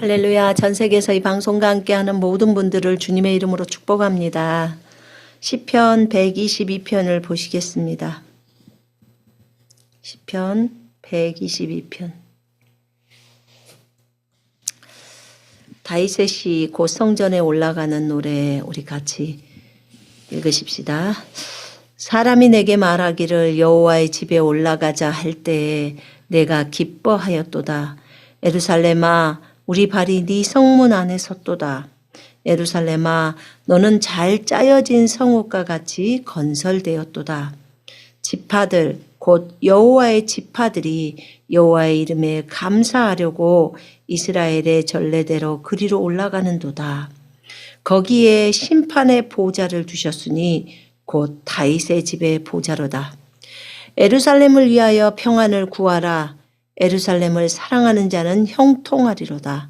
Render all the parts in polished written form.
할렐루야. 전 세계에서 이 방송과 함께하는 모든 분들을 주님의 이름으로 축복합니다. 시편 122편을 보시겠습니다. 시편 122편. 다윗의 곧 성전에 올라가는 노래 우리 같이 읽으십시다. 사람이 내게 말하기를 여호와의 집에 올라가자 할 때에 내가 기뻐하였도다. 예루살렘아 우리 발이 네 성문 안에 섰도다. 예루살렘아 너는 잘 짜여진 성읍과 같이 건설되었도다. 지파들 곧 여호와의 지파들이 여호와의 이름에 감사하려고 이스라엘의 전례대로 그리로 올라가는도다. 거기에 심판의 보좌를 두셨으니 곧 다윗의 집의 보좌로다. 예루살렘을 위하여 평안을 구하라. 예루살렘을 사랑하는 자는 형통하리로다.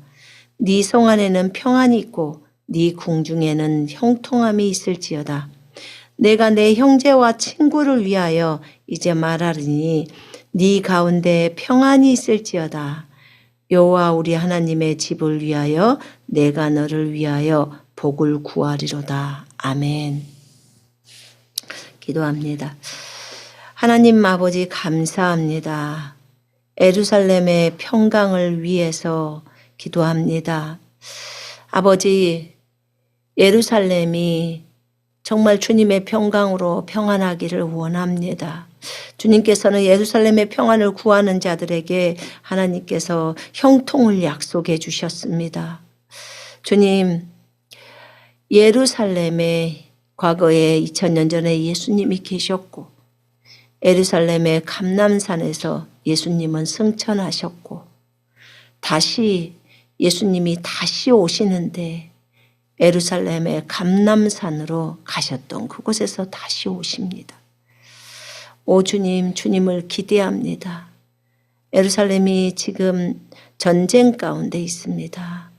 네 성 안에는 평안이 있고 네 궁중에는 형통함이 있을지어다. 내가 내 형제와 친구를 위하여 이제 말하리니 네 가운데 평안이 있을지어다. 여호와 우리 하나님의 집을 위하여 내가 너를 위하여 복을 구하리로다. 아멘. 기도합니다. 하나님 아버지 감사합니다. 예루살렘의 평강을 위해서 기도합니다. 아버지, 예루살렘이 정말 주님의 평강으로 평안하기를 원합니다. 주님께서는 예루살렘의 평안을 구하는 자들에게 하나님께서 형통을 약속해 주셨습니다. 주님, 예루살렘에 과거에 2000년 전에 예수님이 계셨고 예루살렘의 감람산에서 예수님은 승천하셨고 다시 예수님이 다시 오시는데 예루살렘의 감람산으로 가셨던 그곳에서 다시 오십니다. 오 주님, 주님을 기대합니다. 예루살렘이 지금 전쟁 가운데 있습니다.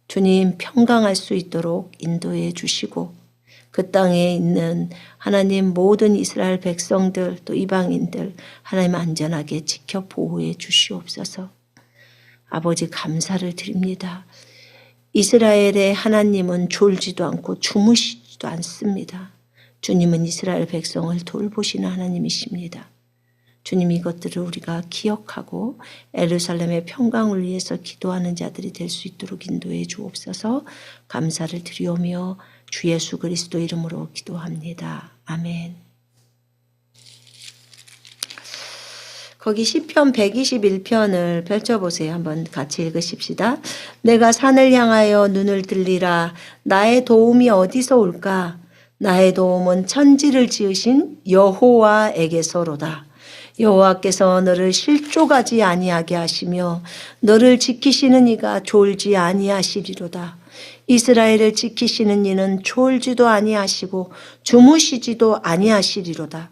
주님 평강할 수 있도록 인도해 주시고 그 땅에 있는 하나님 모든 이스라엘 백성들 또 이방인들 하나님 안전하게 지켜 보호해 주시옵소서. 아버지 감사를 드립니다. 이스라엘의 하나님은 졸지도 않고 주무시지도 않습니다. 주님은 이스라엘 백성을 돌보시는 하나님이십니다. 주님 이것들을 우리가 기억하고 예루살렘의 평강을 위해서 기도하는 자들이 될 수 있도록 인도해 주옵소서. 감사를 드리오며 주 예수 그리스도 이름으로 기도합니다. 아멘. 거기 시편 121편을 펼쳐보세요. 한번 같이 읽으십시다. 내가 산을 향하여 눈을 들리라. 나의 도움이 어디서 올까? 나의 도움은 천지를 지으신 여호와에게서로다. 여호와께서 너를 실족하지 아니하게 하시며 너를 지키시는 이가 졸지 아니하시리로다. 이스라엘을 지키시는 이는 졸지도 아니하시고 주무시지도 아니하시리로다.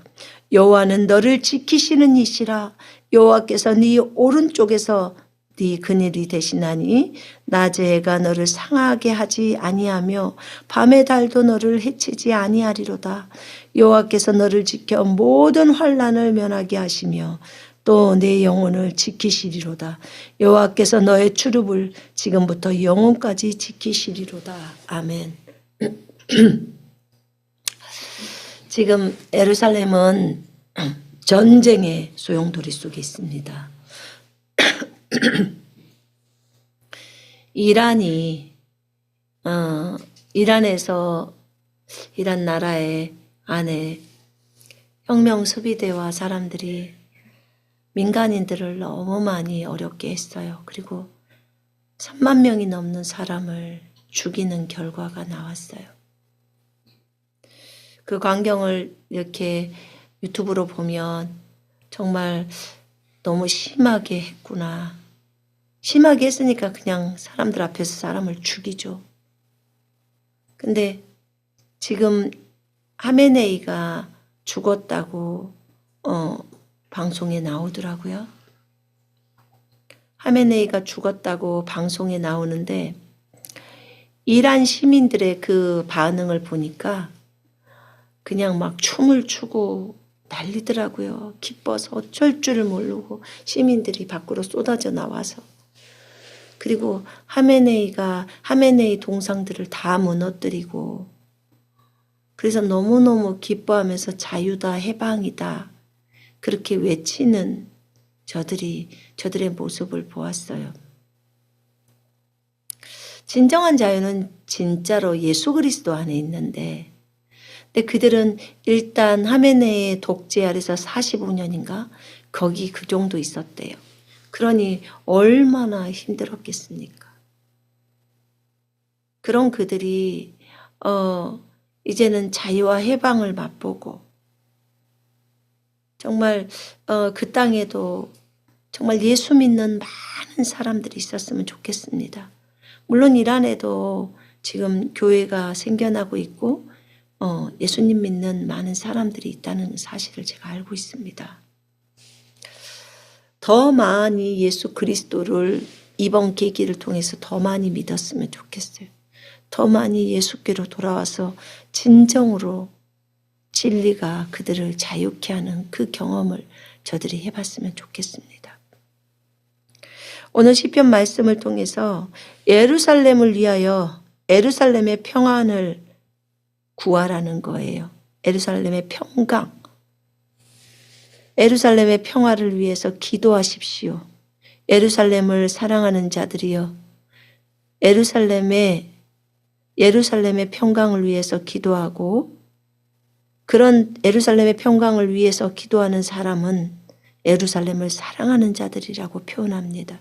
여호와는 너를 지키시는 이시라. 여호와께서 네 오른쪽에서 네 그늘이 되시나니 낮의 해가 너를 상하게 하지 아니하며 밤의 달도 너를 해치지 아니하리로다. 여호와께서 너를 지켜 모든 환난을 면하게 하시며 또 내 영혼을 지키시리로다. 여호와께서 너의 출입을 지금부터 영혼까지 지키시리로다. 아멘. 지금 예루살렘은 전쟁의 소용돌이 속에 있습니다. 이란에서 이란 나라의 안에 혁명 수비대와 사람들이 민간인들을 너무 많이 어렵게 했어요. 그리고 3만 명이 넘는 사람을 죽이는 결과가 나왔어요. 그 광경을 이렇게 유튜브로 보면 정말 너무 심하게 했구나. 심하게 했으니까 그냥 사람들 앞에서 사람을 죽이죠. 근데 지금 하메네이가 죽었다고 방송에 나오더라고요. 하메네이가 죽었다고 방송에 나오는데 이란 시민들의 그 반응을 보니까 그냥 막 춤을 추고 난리더라고요. 기뻐서 어쩔 줄을 모르고 시민들이 밖으로 쏟아져 나와서 그리고 하메네이 동상들을 다 무너뜨리고 그래서 너무너무 기뻐하면서 자유다, 해방이다 그렇게 외치는 저들의 모습을 보았어요. 진정한 자유는 진짜로 예수 그리스도 안에 있는데 근데 그들은 일단 하메네의 독재 아래서 45년인가 거기 그 정도 있었대요. 그러니 얼마나 힘들었겠습니까? 그런 그들이 이제는 자유와 해방을 맛보고 정말 그 땅에도 정말 예수 믿는 많은 사람들이 있었으면 좋겠습니다. 물론 이란에도 지금 교회가 생겨나고 있고 예수님 믿는 많은 사람들이 있다는 사실을 제가 알고 있습니다. 더 많이 예수 그리스도를 이번 계기를 통해서 더 많이 믿었으면 좋겠어요. 더 많이 예수께로 돌아와서 진정으로 진리가 그들을 자유케 하는 그 경험을 저들이 해봤으면 좋겠습니다. 오늘 시편 말씀을 통해서 예루살렘을 위하여 예루살렘의 평안을 구하라는 거예요. 예루살렘의 평강, 예루살렘의 평화를 위해서 기도하십시오. 예루살렘을 사랑하는 자들이여 예루살렘의 평강을 위해서 기도하고 그런 예루살렘의 평강을 위해서 기도하는 사람은 예루살렘을 사랑하는 자들이라고 표현합니다.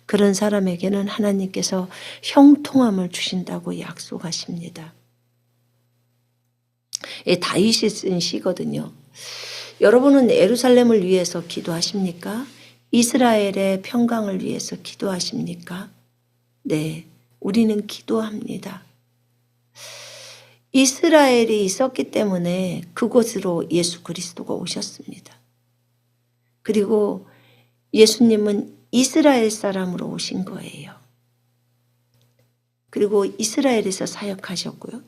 그런 사람에게는 하나님께서 형통함을 주신다고 약속하십니다. 다윗이 쓴 시거든요. 여러분은 예루살렘을 위해서 기도하십니까? 이스라엘의 평강을 위해서 기도하십니까? 네, 우리는 기도합니다. 이스라엘이 있었기 때문에 그곳으로 예수 그리스도가 오셨습니다. 그리고 예수님은 이스라엘 사람으로 오신 거예요. 그리고 이스라엘에서 사역하셨고요.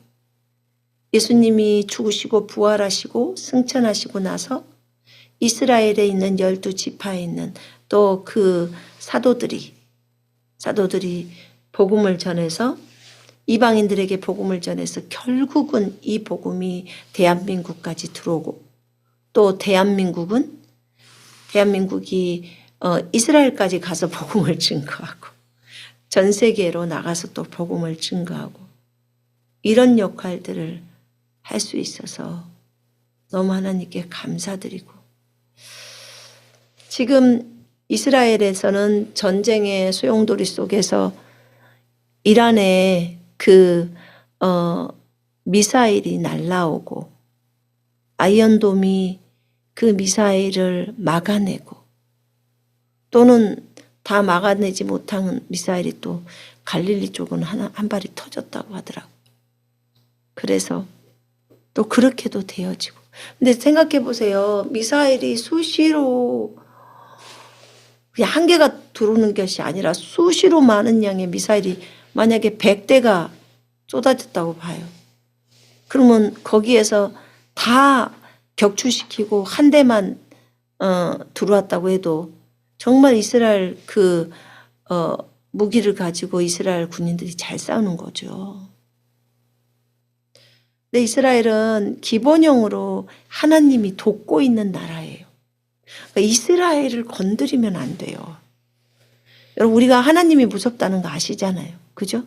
예수님이 죽으시고 부활하시고 승천하시고 나서 이스라엘에 있는 12지파에 있는 또 그 사도들이 복음을 전해서 이방인들에게 복음을 전해서 결국은 이 복음이 대한민국까지 들어오고 또 대한민국이 이스라엘까지 가서 복음을 증거하고 전 세계로 나가서 또 복음을 증거하고 이런 역할들을 할 수 있어서 너무 하나님께 감사드리고 지금 이스라엘에서는 전쟁의 소용돌이 속에서 이란에 미사일이 날라오고 아이언돔이 그 미사일을 막아내고 또는 다 막아내지 못한 미사일이 또 갈릴리 쪽은 한 발이 터졌다고 하더라고요. 그래서 또 그렇게도 되어지고. 근데 생각해 보세요. 미사일이 수시로 그냥 한 개가 들어오는 것이 아니라 수시로 많은 양의 미사일이 만약에 100대가 쏟아졌다고 봐요. 그러면 거기에서 다 격추시키고 한 대만 들어왔다고 해도 정말 이스라엘 무기를 가지고 이스라엘 군인들이 잘 싸우는 거죠. 근데 이스라엘은 기본형으로 하나님이 돕고 있는 나라예요. 그러니까 이스라엘을 건드리면 안 돼요. 여러분 우리가 하나님이 무섭다는 거 아시잖아요. 그죠?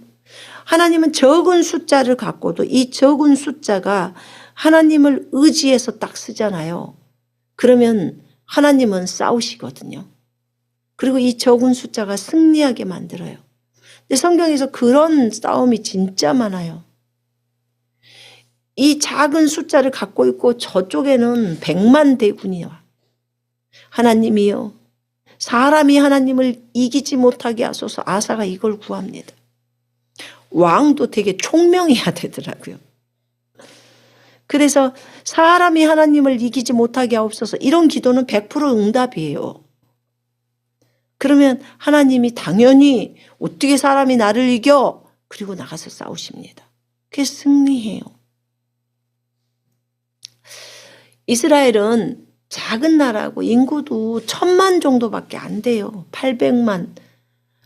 하나님은 적은 숫자를 갖고도 이 적은 숫자가 하나님을 의지해서 딱 쓰잖아요. 그러면 하나님은 싸우시거든요. 그리고 이 적은 숫자가 승리하게 만들어요. 근데 성경에서 그런 싸움이 진짜 많아요. 이 작은 숫자를 갖고 있고 저쪽에는 100만 대군이 와. 하나님이요. 사람이 하나님을 이기지 못하게 하소서. 아사가 이걸 구합니다. 왕도 되게 총명해야 되더라고요. 그래서 사람이 하나님을 이기지 못하게 하옵소서. 이런 기도는 100% 응답이에요. 그러면 하나님이 당연히 어떻게 사람이 나를 이겨? 그리고 나가서 싸우십니다. 그게 승리해요. 이스라엘은 작은 나라고 인구도 1000만 정도밖에 안 돼요. 800만.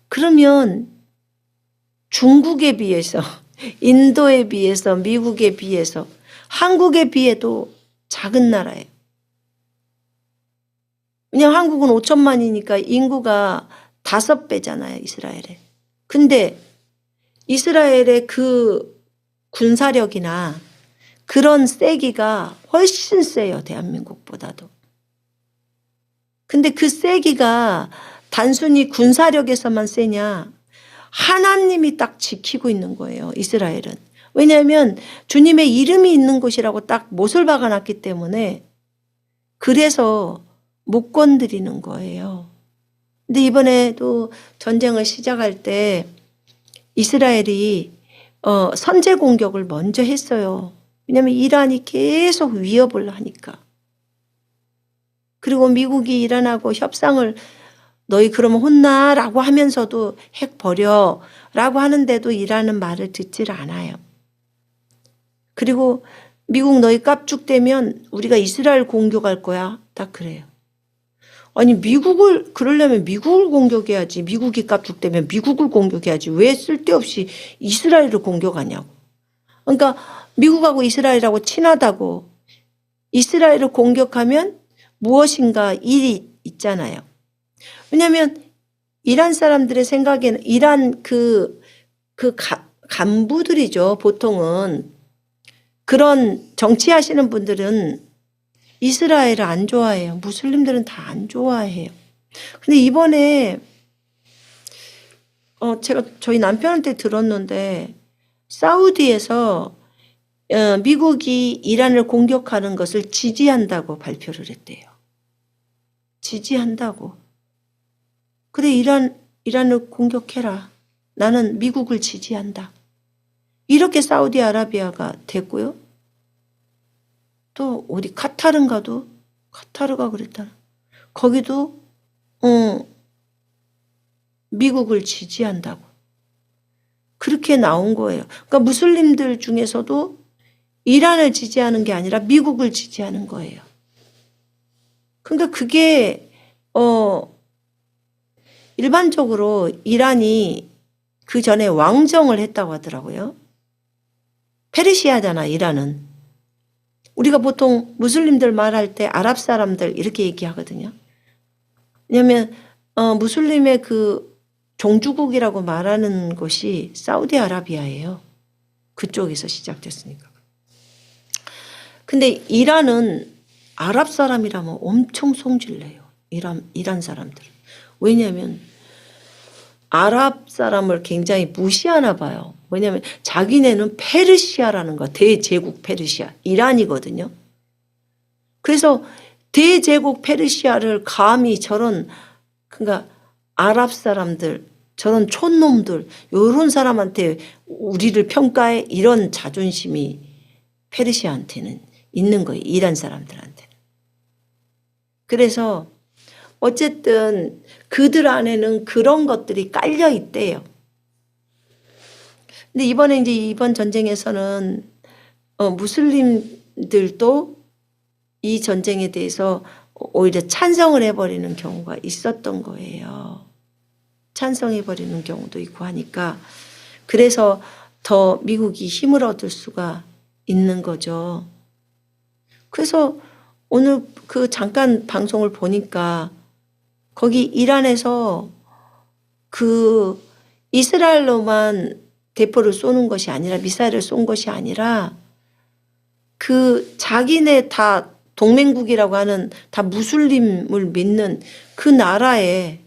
그러면 중국에 비해서, 인도에 비해서, 미국에 비해서, 한국에 비해도 작은 나라예요. 왜냐하면 한국은 5천만이니까 인구가 5배잖아요, 이스라엘에. 근데 이스라엘의 그 군사력이나 그런 세기가 훨씬 세요, 대한민국보다도. 근데 그 세기가 단순히 군사력에서만 세냐? 하나님이 딱 지키고 있는 거예요, 이스라엘은. 왜냐하면 주님의 이름이 있는 곳이라고 딱 못을 박아놨기 때문에 그래서 못 건드리는 거예요. 근데 이번에도 전쟁을 시작할 때 이스라엘이 선제 공격을 먼저 했어요. 왜냐하면 이란이 계속 위협을 하니까. 그리고 미국이 이란하고 협상을 너희 그러면 혼나라고 하면서도 핵 버려라고 하는데도 이란은 말을 듣질 않아요. 그리고 미국 너희 깝죽대면 우리가 이스라엘 공격할 거야. 딱 그래요. 아니 그러려면 미국을 공격해야지. 미국이 깝죽대면 미국을 공격해야지. 왜 쓸데없이 이스라엘을 공격하냐고. 그러니까 미국하고 이스라엘하고 친하다고 이스라엘을 공격하면 무엇인가 일이 있잖아요. 왜냐하면 이란 사람들의 생각에는 이란 간부들이죠. 보통은 그런 정치하시는 분들은 이스라엘을 안 좋아해요. 무슬림들은 다 안 좋아해요. 근데 이번에 제가 저희 남편한테 들었는데 사우디에서 미국이 이란을 공격하는 것을 지지한다고 발표를 했대요. 지지한다고. 그래 이란을 공격해라. 나는 미국을 지지한다. 이렇게 사우디아라비아가 됐고요. 또 어디 카타르인가도 카타르가 그랬다. 거기도 미국을 지지한다고. 그렇게 나온 거예요. 그러니까 무슬림들 중에서도 이란을 지지하는 게 아니라 미국을 지지하는 거예요. 그러니까 그게 일반적으로 이란이 그 전에 왕정을 했다고 하더라고요. 페르시아잖아, 이란은. 우리가 보통 무슬림들 말할 때 아랍 사람들 이렇게 얘기하거든요. 왜냐하면 무슬림의 그 종주국이라고 말하는 곳이 사우디아라비아예요. 그쪽에서 시작됐으니까. 근데 이란은 아랍 사람이라면 엄청 성질내요. 이란 사람들은. 왜냐하면 아랍 사람을 굉장히 무시하나 봐요. 왜냐하면 자기네는 페르시아라는 거, 대제국 페르시아, 이란이거든요. 그래서 대제국 페르시아를 감히 그러니까 아랍 사람들, 저런 촌놈들, 이런 사람한테 우리를 평가해, 이런 자존심이 페르시아한테는 있는 거예요. 이란 사람들한테는. 그래서 어쨌든 그들 안에는 그런 것들이 깔려 있대요. 근데 이번 전쟁에서는 무슬림들도 이 전쟁에 대해서 오히려 찬성을 해버리는 경우가 있었던 거예요. 찬성해버리는 경우도 있고 하니까 그래서 더 미국이 힘을 얻을 수가 있는 거죠. 그래서 오늘 그 잠깐 방송을 보니까 거기 이란에서 그 이스라엘로만 대포를 쏘는 것이 아니라 미사일을 쏜 것이 아니라 그 자기네 다 동맹국이라고 하는 다 무슬림을 믿는 그 나라에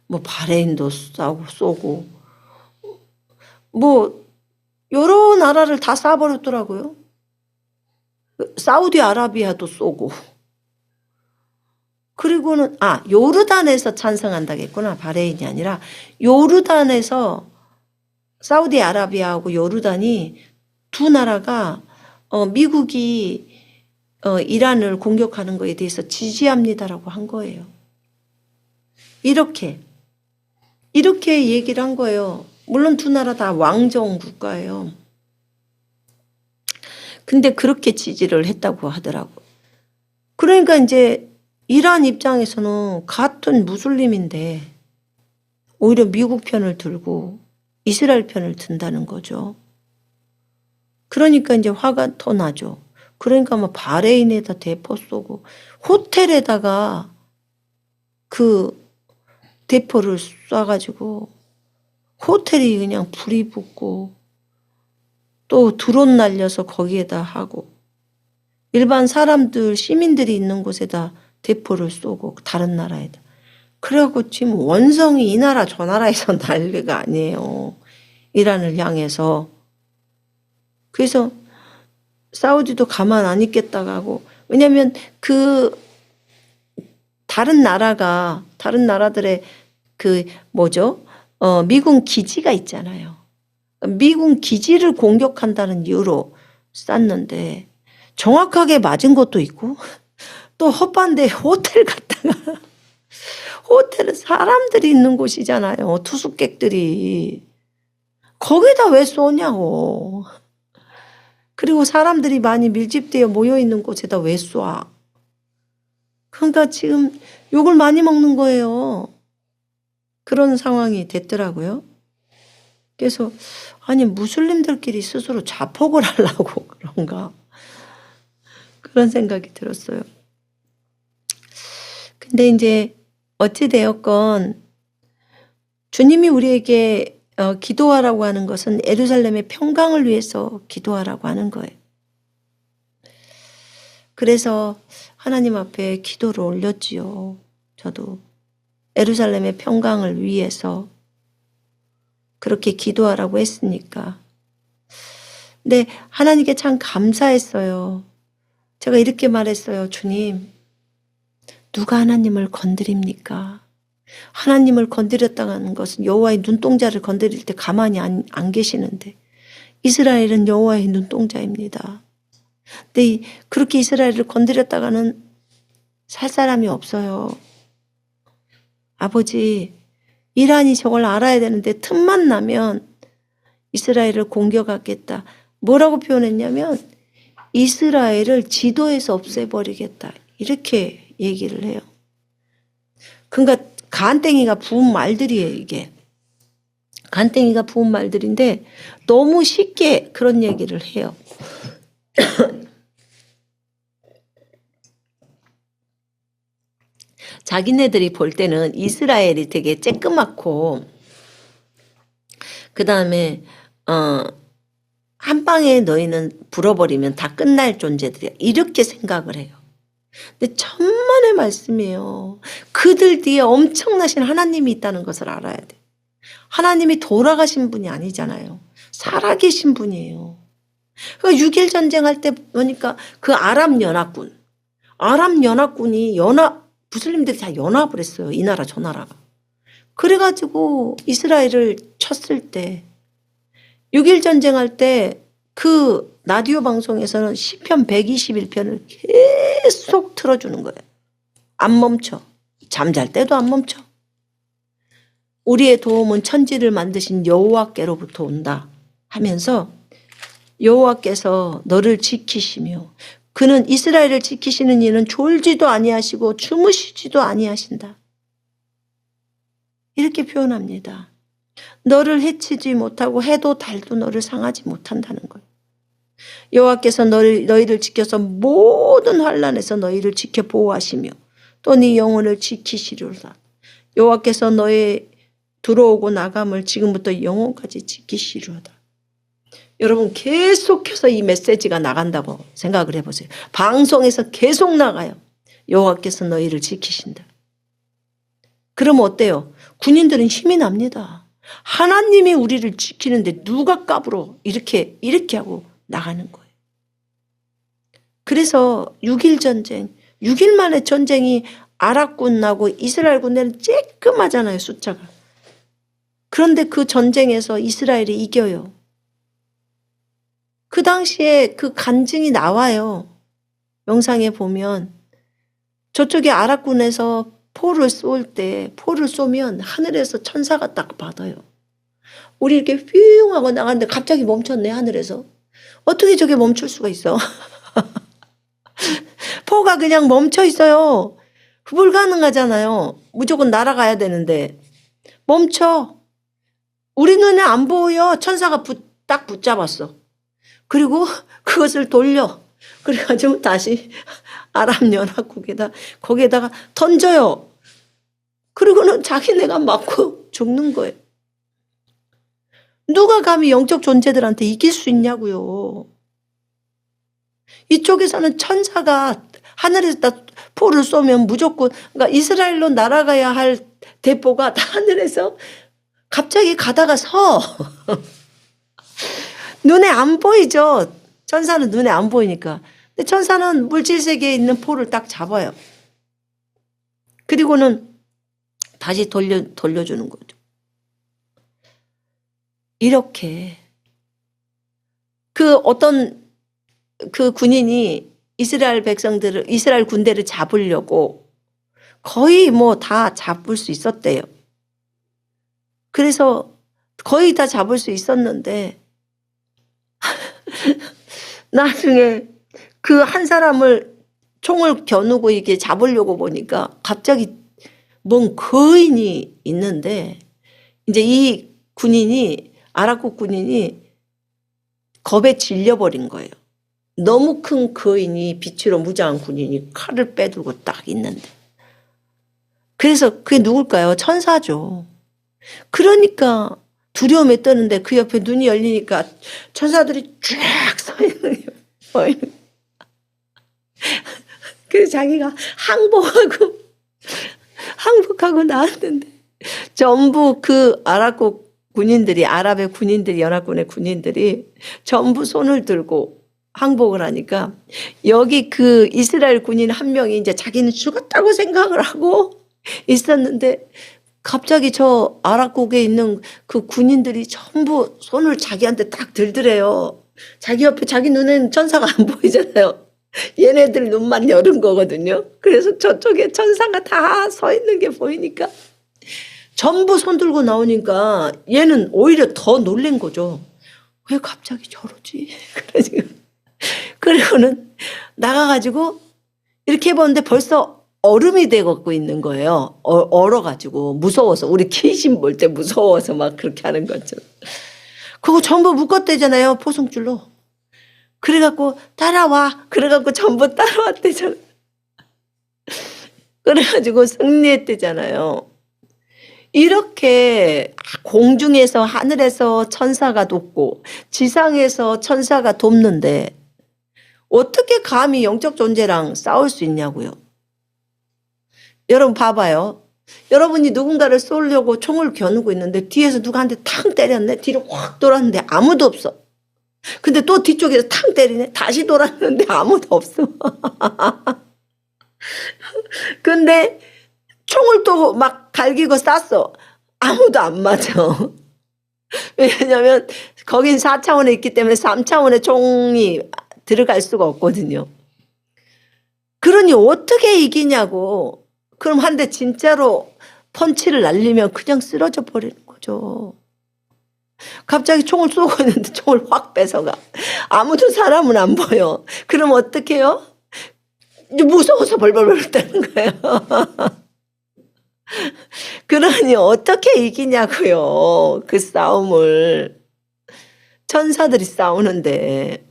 뭐 바레인도 쏘고 뭐 여러 나라를 다 쏴버렸더라고요. 사우디아라비아도 쏘고. 그리고는 요르단에서 찬성한다겠구나. 바레인이 아니라 요르단에서 사우디아라비아하고 요르단이 두 나라가 미국이 이란을 공격하는 것에 대해서 지지합니다라고 한 거예요. 이렇게 얘기를 한 거예요. 물론 두 나라 다 왕정 국가예요. 근데 그렇게 지지를 했다고 하더라고. 그러니까 이제 이란 입장에서는 같은 무슬림인데 오히려 미국 편을 들고 이스라엘 편을 든다는 거죠. 그러니까 이제 화가 더 나죠. 그러니까 뭐 바레인에다 대포 쏘고 호텔에다가 그 대포를 쏴가지고 호텔이 그냥 불이 붙고 또 드론 날려서 거기에다 하고 일반 사람들 시민들이 있는 곳에다 대포를 쏘고 다른 나라에다. 그래갖고 지금 원성이 이 나라 저 나라에서 난리가 아니에요. 이란을 향해서. 그래서 사우디도 가만 안 있겠다고 하고, 왜냐면 그 다른 나라들의 그 뭐죠? 미군 기지가 있잖아요. 미군 기지를 공격한다는 이유로 쐈는데 정확하게 맞은 것도 있고 또 헛반대 호텔 갔다가 호텔은 사람들이 있는 곳이잖아요. 투숙객들이. 거기다 왜 쏘냐고. 그리고 사람들이 많이 밀집되어 모여있는 곳에다 왜 쏴. 그러니까 지금 욕을 많이 먹는 거예요. 그런 상황이 됐더라고요. 그래서 아니 무슬림들끼리 스스로 자폭을 하려고 그런가. 그런 생각이 들었어요. 근데 이제 어찌되었건 주님이 우리에게 기도하라고 하는 것은 예루살렘의 평강을 위해서 기도하라고 하는 거예요. 그래서 하나님 앞에 기도를 올렸지요. 저도 예루살렘의 평강을 위해서 그렇게 기도하라고 했으니까. 근데 하나님께 참 감사했어요. 제가 이렇게 말했어요. 주님, 누가 하나님을 건드립니까? 하나님을 건드렸다는 것은 여호와의 눈동자를 건드릴 때 가만히 안 계시는데 이스라엘은 여호와의 눈동자입니다. 근데 그렇게 이스라엘을 건드렸다가는 살 사람이 없어요. 아버지, 이란이 저걸 알아야 되는데 틈만 나면 이스라엘을 공격하겠다. 뭐라고 표현했냐면 이스라엘을 지도에서 없애버리겠다. 이렇게 얘기를 해요. 그러니까 간땡이가 부은 말들이에요. 이게. 간땡이가 부은 말들인데 너무 쉽게 그런 얘기를 해요. 자기네들이 볼 때는 이스라엘이 되게 쬐끄맣고 그 다음에 한 방에 너희는 불어버리면 다 끝날 존재들이야. 이렇게 생각을 해요. 근데 천만의 말씀이에요. 그들 뒤에 엄청나신 하나님이 있다는 것을 알아야 돼. 하나님이 돌아가신 분이 아니잖아요. 살아계신 분이에요. 그러니까 6.1 전쟁할 때 보니까 그 아랍연합군이 무슬림들이 다 연합을 했어요. 이 나라 저 나라가. 그래가지고 이스라엘을 쳤을 때 6.1 전쟁할 때 그 라디오 방송에서는 시편 121편을 계속 틀어주는 거예요. 안 멈춰. 잠잘 때도 안 멈춰. 우리의 도움은 천지를 만드신 여호와께로부터 온다 하면서 여호와께서 너를 지키시며 그는 이스라엘을 지키시는 이는 졸지도 아니하시고 주무시지도 아니하신다. 이렇게 표현합니다. 너를 해치지 못하고 해도 달도 너를 상하지 못한다는 거예요. 여호와께서 너희를 지켜서 모든 환난에서 너희를 지켜 보호하시며 또 네 영혼을 지키시리로다. 여호와께서 너의 들어오고 나감을 지금부터 영혼까지 지키시리로다. 여러분 계속해서 이 메시지가 나간다고 생각을 해보세요. 방송에서 계속 나가요. 여호와께서 너희를 지키신다. 그러면 어때요? 군인들은 힘이 납니다. 하나님이 우리를 지키는데 누가 까불어? 이렇게 하고 나가는 거예요. 그래서 6.1 전쟁, 6일 만에 전쟁이 아랍군하고 이스라엘 군대는 쬐끔하잖아요, 숫자가. 그런데 그 전쟁에서 이스라엘이 이겨요. 그 당시에 그 간증이 나와요. 영상에 보면 저쪽에 아랍군에서 포를 쏘면 하늘에서 천사가 딱 받아요. 우리 이렇게 휘웅 하고 나갔는데 갑자기 멈췄네, 하늘에서. 어떻게 저게 멈출 수가 있어? 포가 그냥 멈춰 있어요. 불가능하잖아요. 무조건 날아가야 되는데. 멈춰. 우리 눈에 안 보여. 천사가 딱 붙잡았어. 그리고 그것을 돌려. 그래가지고 다시 아랍연합국에다 거기에다가 던져요. 그리고는 자기네가 맞고 죽는 거예요. 누가 감히 영적 존재들한테 이길 수 있냐고요. 이쪽에서는 천사가 하늘에서 포를 쏘면 무조건, 그러니까 이스라엘로 날아가야 할 대포가 하늘에서 갑자기 가다가 서. 눈에 안 보이죠. 천사는 눈에 안 보이니까. 근데 천사는 물질 세계에 있는 포를 딱 잡아요. 그리고는 다시 돌려주는 거죠. 이렇게 어떤 군인이 이스라엘 군대를 잡으려고 거의 다 잡을 수 있었대요. 그래서 거의 다 잡을 수 있었는데 나중에 그 한 사람을 총을 겨누고 이게 잡으려고 보니까 갑자기 뭔 거인이 있는데 이제 이 아랍국 군인이 겁에 질려버린 거예요. 너무 큰 거인이 빛으로 무장한 군인이 칼을 빼들고 딱 있는데. 그래서 그게 누굴까요? 천사죠. 그러니까 두려움에 떠는데 그 옆에 눈이 열리니까 천사들이 쫙 서 있는 거예요. 그래서 자기가 항복하고 나왔는데 전부 그 아랍의 군인들이, 연합군의 군인들이 전부 손을 들고 항복을 하니까 여기 그 이스라엘 군인 한 명이 이제 자기는 죽었다고 생각을 하고 있었는데 갑자기 저 아랍국에 있는 그 군인들이 전부 손을 자기한테 딱 들더래요. 자기 옆에 자기 눈에는 천사가 안 보이잖아요. 얘네들 눈만 열은 거거든요. 그래서 저쪽에 천사가 다 서 있는 게 보이니까 전부 손 들고 나오니까 얘는 오히려 더 놀란 거죠. 왜 갑자기 저러지? 그리고는 나가가지고 이렇게 해보는데 벌써 얼음이 되고 있는 거예요. 얼어가지고 무서워서, 우리 귀신 볼 때 무서워서 막 그렇게 하는 것처럼. 그거 전부 묶었대잖아요, 포승줄로. 그래갖고 따라와. 그래갖고 전부 따라왔대잖아요. 그래가지고 승리했대잖아요. 이렇게 공중에서 하늘에서 천사가 돕고 지상에서 천사가 돕는데 어떻게 감히 영적 존재랑 싸울 수 있냐고요. 여러분 봐봐요. 여러분이 누군가를 쏘려고 총을 겨누고 있는데 뒤에서 누가 한 대 탕 때렸네. 뒤로 확 돌았는데 아무도 없어. 근데 또 뒤쪽에서 탕 때리네. 다시 돌았는데 아무도 없어. 근데 총을 또 막 갈기고 쐈어. 아무도 안 맞아. 왜냐면 거긴 4차원에 있기 때문에 3차원의 총이 들어갈 수가 없거든요. 그러니 어떻게 이기냐고. 그럼 한 대 진짜로 펀치를 날리면 그냥 쓰러져 버리는 거죠. 갑자기 총을 쏘고 있는데 총을 확 뺏어가. 아무도 사람은 안 보여. 그럼 어떻게 해요? 무서워서 벌벌벌 떠는 거예요. 그러니 어떻게 이기냐고요. 그 싸움을. 천사들이 싸우는데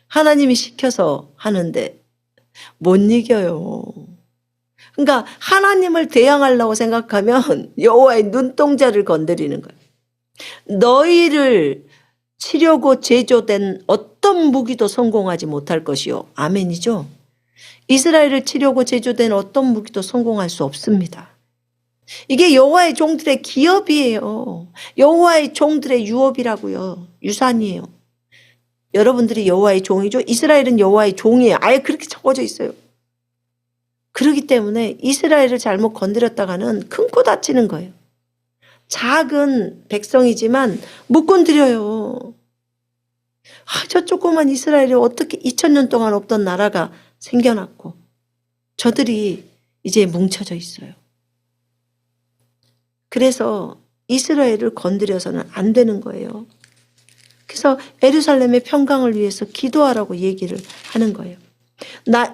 하나님이 시켜서 하는데 못 이겨요. 그러니까 하나님을 대항하려고 생각하면 여호와의 눈동자를 건드리는 거예요. 너희를 치려고 제조된 어떤 무기도 성공하지 못할 것이요. 아멘이죠. 이스라엘을 치려고 제조된 어떤 무기도 성공할 수 없습니다. 이게 여호와의 종들의 기업이에요. 여호와의 종들의 유업이라고요. 유산이에요. 여러분들이 여호와의 종이죠. 이스라엘은 여호와의 종이에요. 아예 그렇게 적어져 있어요. 그렇기 때문에 이스라엘을 잘못 건드렸다가는 큰 코 다치는 거예요. 작은 백성이지만 못 건드려요. 저 조그만 이스라엘이 어떻게 2000년 동안 없던 나라가 생겨났고 저들이 이제 뭉쳐져 있어요. 그래서 이스라엘을 건드려서는 안 되는 거예요. 그래서 예루살렘의 평강을 위해서 기도하라고 얘기를 하는 거예요.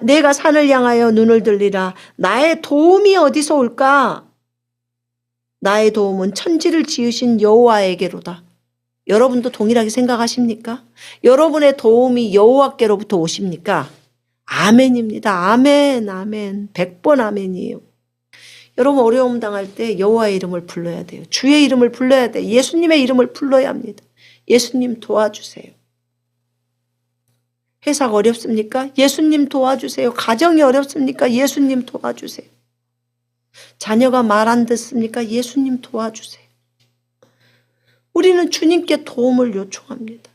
내가 산을 향하여 눈을 들리라. 나의 도움이 어디서 올까? 나의 도움은 천지를 지으신 여호와에게로다. 여러분도 동일하게 생각하십니까? 여러분의 도움이 여호와께로부터 오십니까? 아멘입니다. 아멘, 아멘. 100번 아멘이에요. 여러분 어려움 당할 때 여호와의 이름을 불러야 돼요. 주의 이름을 불러야 돼요. 예수님의 이름을 불러야 합니다. 예수님 도와주세요. 회사가 어렵습니까? 예수님 도와주세요. 가정이 어렵습니까? 예수님 도와주세요. 자녀가 말 안 듣습니까? 예수님 도와주세요. 우리는 주님께 도움을 요청합니다.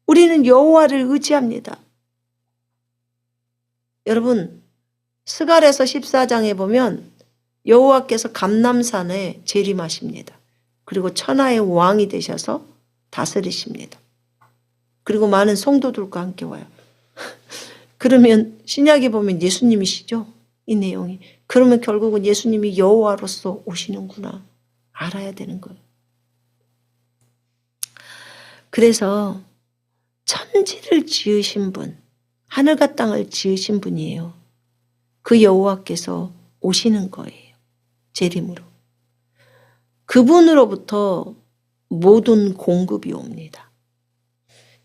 우리는 여호와를 의지합니다. 여러분 스갈에서 14장에 보면 여호와께서 감람산에 재림하십니다. 그리고 천하의 왕이 되셔서 다스리십니다. 그리고 많은 성도들과 함께 와요. 그러면 신약에 보면 예수님이시죠? 이 내용이. 그러면 결국은 예수님이 여호와로서 오시는구나 알아야 되는 거예요. 그래서 천지를 지으신 분, 하늘과 땅을 지으신 분이에요. 그 여호와께서 오시는 거예요. 재림으로. 그분으로부터 모든 공급이 옵니다.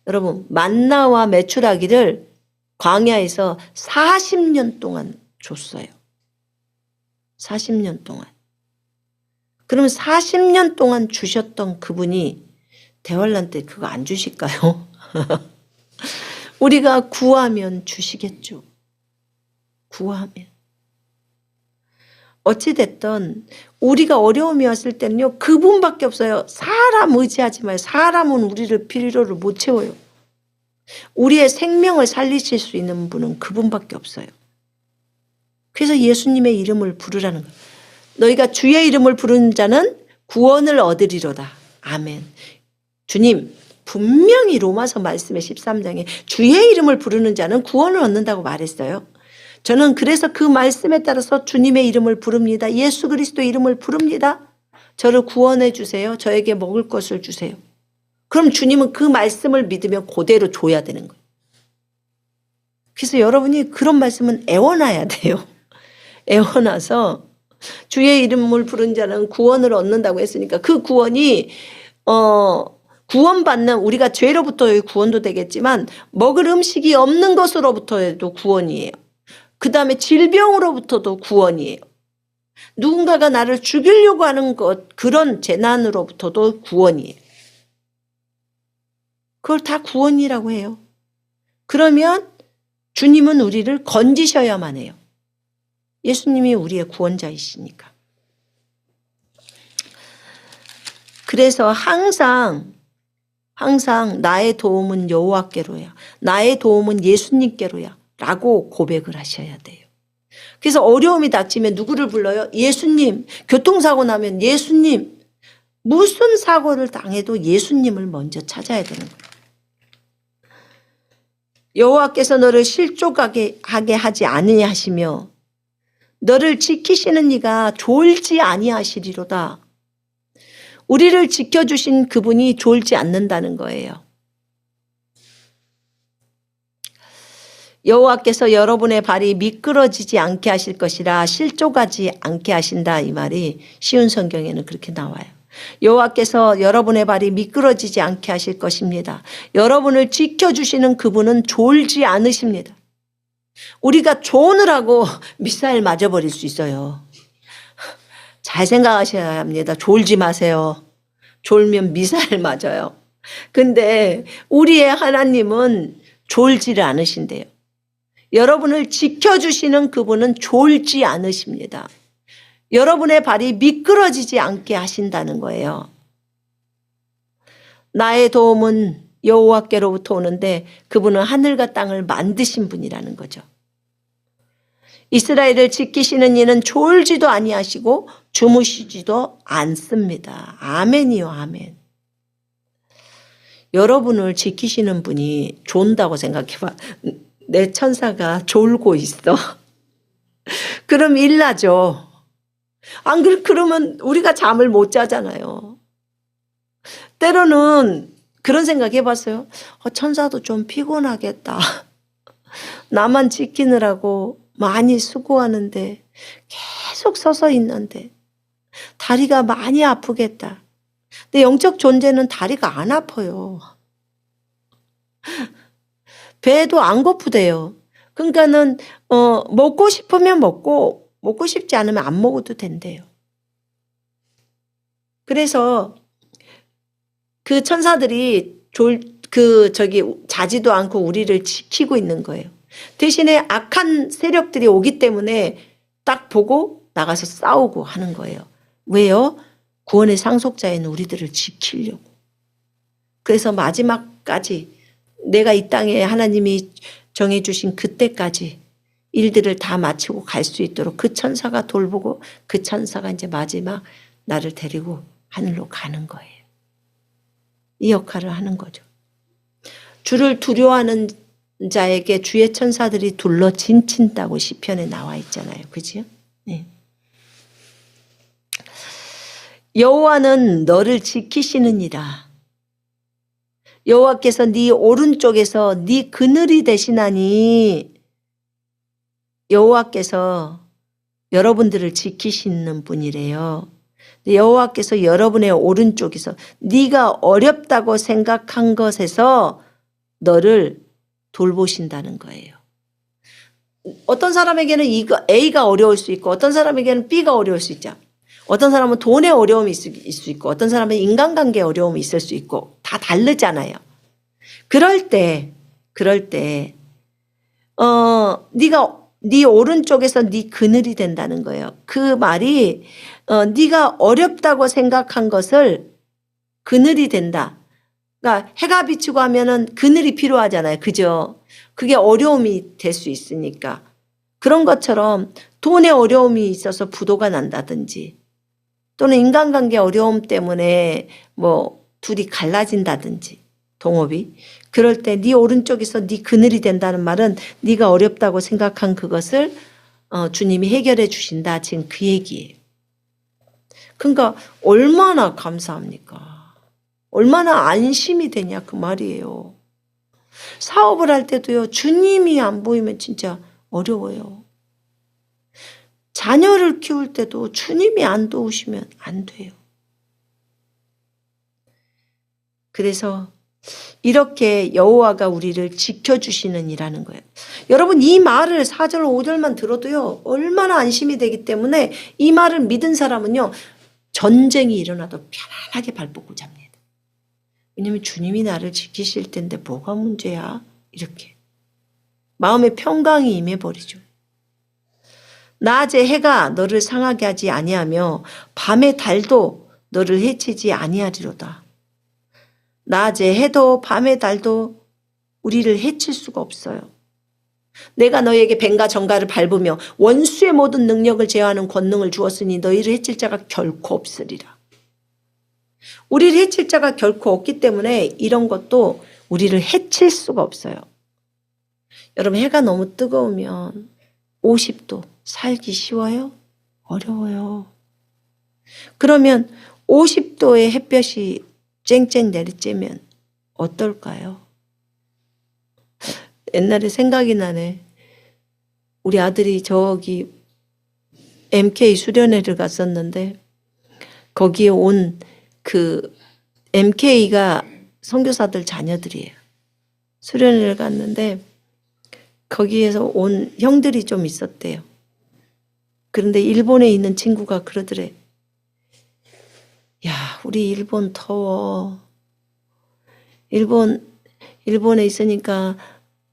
여러분 만나와 메추라기를 광야에서 40년 동안 줬어요. 40년 동안. 그러면 40년 동안 주셨던 그분이 대환란 때 그거 안 주실까요? 우리가 구하면 주시겠죠. 구하면. 어찌됐든 우리가 어려움이 왔을 때는요. 그분밖에 없어요. 사람 의지하지 마요. 사람은 우리를 필요를 못 채워요. 우리의 생명을 살리실 수 있는 분은 그분밖에 없어요. 그래서 예수님의 이름을 부르라는 거예요. 너희가 주의 이름을 부르는 자는 구원을 얻으리로다. 아멘. 주님 분명히 로마서 말씀의 13장에 주의 이름을 부르는 자는 구원을 얻는다고 말했어요. 저는 그래서 그 말씀에 따라서 주님의 이름을 부릅니다. 예수 그리스도 이름을 부릅니다. 저를 구원해 주세요. 저에게 먹을 것을 주세요. 그럼 주님은 그 말씀을 믿으면 그대로 줘야 되는 거예요. 그래서 여러분이 그런 말씀은 애워놔야 돼요. 애워놔서 주의 이름을 부른 자는 구원을 얻는다고 했으니까 그 구원이 구원받는 우리가 죄로부터의 구원도 되겠지만 먹을 음식이 없는 것으로부터도 구원이에요. 그 다음에 질병으로부터도 구원이에요. 누군가가 나를 죽이려고 하는 것 그런 재난으로부터도 구원이에요. 그걸 다 구원이라고 해요. 그러면 주님은 우리를 건지셔야만 해요. 예수님이 우리의 구원자이시니까. 그래서 항상 나의 도움은 여호와께로야. 나의 도움은 예수님께로야. 라고 고백을 하셔야 돼요. 그래서 어려움이 닥치면 누구를 불러요? 예수님. 교통사고 나면 예수님. 무슨 사고를 당해도 예수님을 먼저 찾아야 되는 거예요. 여호와께서 너를 실족하게 하지 아니하시며 너를 지키시는 이가 졸지 아니하시리로다. 우리를 지켜주신 그분이 졸지 않는다는 거예요. 여호와께서 여러분의 발이 미끄러지지 않게 하실 것이라 실족하지 않게 하신다. 이 말이 쉬운 성경에는 그렇게 나와요. 여호와께서 여러분의 발이 미끄러지지 않게 하실 것입니다. 여러분을 지켜주시는 그분은 졸지 않으십니다. 우리가 조느라고 미사일 맞아버릴 수 있어요. 잘 생각하셔야 합니다. 졸지 마세요. 졸면 미사일 맞아요. 근데 우리의 하나님은 졸지를 않으신대요. 여러분을 지켜주시는 그분은 졸지 않으십니다. 여러분의 발이 미끄러지지 않게 하신다는 거예요. 나의 도움은 여호와께로부터 오는데 그분은 하늘과 땅을 만드신 분이라는 거죠. 이스라엘을 지키시는 이는 졸지도 아니하시고 주무시지도 않습니다. 아멘이요, 아멘. 여러분을 지키시는 분이 존다고 생각해봐. 내 천사가 졸고 있어. 그럼 일나죠. 안 그러면 우리가 잠을 못 자잖아요. 때로는 그런 생각 해봤어요. 천사도 좀 피곤하겠다. 나만 지키느라고 많이 수고하는데 계속 서서 있는데 다리가 많이 아프겠다. 근데 영적 존재는 다리가 안 아파요. 배도 안 고프대요. 그러니까는 먹고 싶으면 먹고 싶지 않으면 안 먹어도 된대요. 그래서 그 천사들이 자지도 않고 우리를 지키고 있는 거예요. 대신에 악한 세력들이 오기 때문에 딱 보고 나가서 싸우고 하는 거예요. 왜요? 구원의 상속자인 우리들을 지키려고. 그래서 마지막까지 내가 이 땅에 하나님이 정해주신 그때까지 일들을 다 마치고 갈 수 있도록 그 천사가 돌보고 그 천사가 이제 마지막 나를 데리고 하늘로 가는 거예요. 이 역할을 하는 거죠. 주를 두려워하는 자에게 주의 천사들이 둘러 진친다고 시편에 나와 있잖아요. 그죠? 네. 여호와는 너를 지키시느니라. 여호와께서 네 오른쪽에서 네 그늘이 되시나니. 여호와께서 여러분들을 지키시는 분이래요. 여호와께서 여러분의 오른쪽에서 네가 어렵다고 생각한 것에서 너를 돌보신다는 거예요. 어떤 사람에게는 A가 어려울 수 있고 어떤 사람에게는 B가 어려울 수 있죠. 어떤 사람은 돈의 어려움이 있을 수 있고 어떤 사람은 인간관계의 어려움이 있을 수 있고 다 다르잖아요. 그럴 때 네 오른쪽에서 네 그늘이 된다는 거예요. 그 말이 네가 어렵다고 생각한 것을 그늘이 된다. 그러니까 해가 비치고 하면은 그늘이 필요하잖아요. 그죠? 그게 어려움이 될 수 있으니까. 그런 것처럼 돈의 어려움이 있어서 부도가 난다든지 또는 인간관계 어려움 때문에 뭐 둘이 갈라진다든지 동업이 그럴 때 네 오른쪽에서 네 그늘이 된다는 말은 네가 어렵다고 생각한 그것을 주님이 해결해 주신다. 지금 그 얘기예요. 그러니까 얼마나 감사합니까? 얼마나 안심이 되냐 그 말이에요. 사업을 할 때도요. 주님이 안 보이면 진짜 어려워요. 자녀를 키울 때도 주님이 안 도우시면 안 돼요. 그래서 이렇게 여호와가 우리를 지켜주시는 이라는 거예요. 여러분 이 말을 4절 5절만 들어도요. 얼마나 안심이 되기 때문에 이 말을 믿은 사람은요. 전쟁이 일어나도 편안하게 발 뻗고 잡니다. 왜냐하면 주님이 나를 지키실 텐데 뭐가 문제야? 이렇게. 마음의 평강이 임해버리죠. 낮에 해가 너를 상하게 하지 아니하며 밤의 달도 너를 해치지 아니하리로다. 낮에 해도 밤의 달도 우리를 해칠 수가 없어요. 내가 너에게 뱀과 정갈을 밟으며 원수의 모든 능력을 제어하는 권능을 주었으니 너희를 해칠 자가 결코 없으리라. 우리를 해칠 자가 결코 없기 때문에 이런 것도 우리를 해칠 수가 없어요. 여러분 해가 너무 뜨거우면 50도 살기 쉬워요? 어려워요. 그러면 50도의 햇볕이 쨍쨍 내리쬐면 어떨까요? 옛날에 생각이 나네. 우리 아들이 저기 MK 수련회를 갔었는데 거기에 온 그 MK가 선교사들 자녀들이에요. 수련회를 갔는데 거기에서 온 형들이 좀 있었대요. 그런데 일본에 있는 친구가 그러더래. 야, 우리 일본 더워. 일본에 있으니까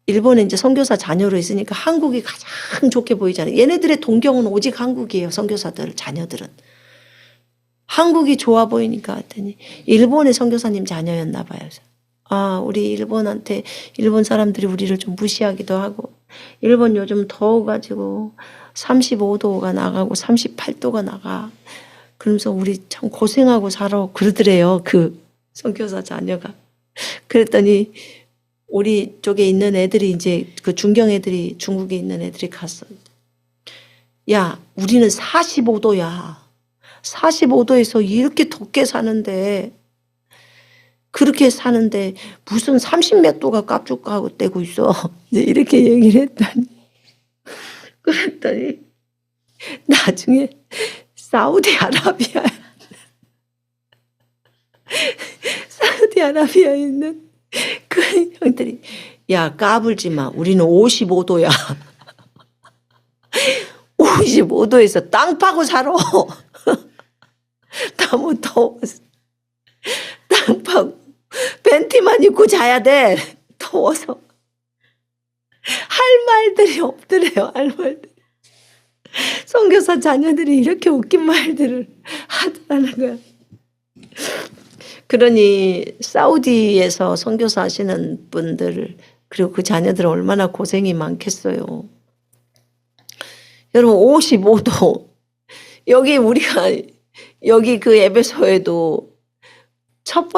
일본에 이제 선교사 자녀로 있으니까 한국이 가장 좋게 보이잖아요. 얘네들의 동경은 오직 한국이에요. 선교사들 자녀들은. 한국이 좋아 보이니까 했더니 일본의 선교사님 자녀였나 봐요. 아, 우리 일본 사람들이 우리를 좀 무시하기도 하고 일본 요즘 더워가지고 35도가 나가고 38도가 나가. 그러면서 우리 참 고생하고 살아 그러더래요. 그 선교사 자녀가. 그랬더니 우리 쪽에 있는 애들이 이제 그 중경 애들이 중국에 있는 애들이 갔어. 야, 우리는 45도야. 45도에서 이렇게 덥게 사는데 그렇게 사는데 무슨 30몇 도가 깝죽하고 떼고 있어. 이렇게 얘기를 했더니 그랬더니 나중에 사우디아라비아야. 사우디아라비아에 있는 그 형들이 야 까불지 마. 우리는 55도야. 55도에서 땅 파고 살아. 너무 더워서 땅 파고 팬티만 입고 자야 돼. 더워서. 할 말들이 없더래요. 할 말들. 선교사 자녀들이 이렇게 웃긴 말들을 하더라는 거야. 그러니 사우디에서 선교사 하시는 분들 그리고 그 자녀들은 얼마나 고생이 많겠어요. 여러분 55도 여기 우리가 여기 그 에베소에도 첫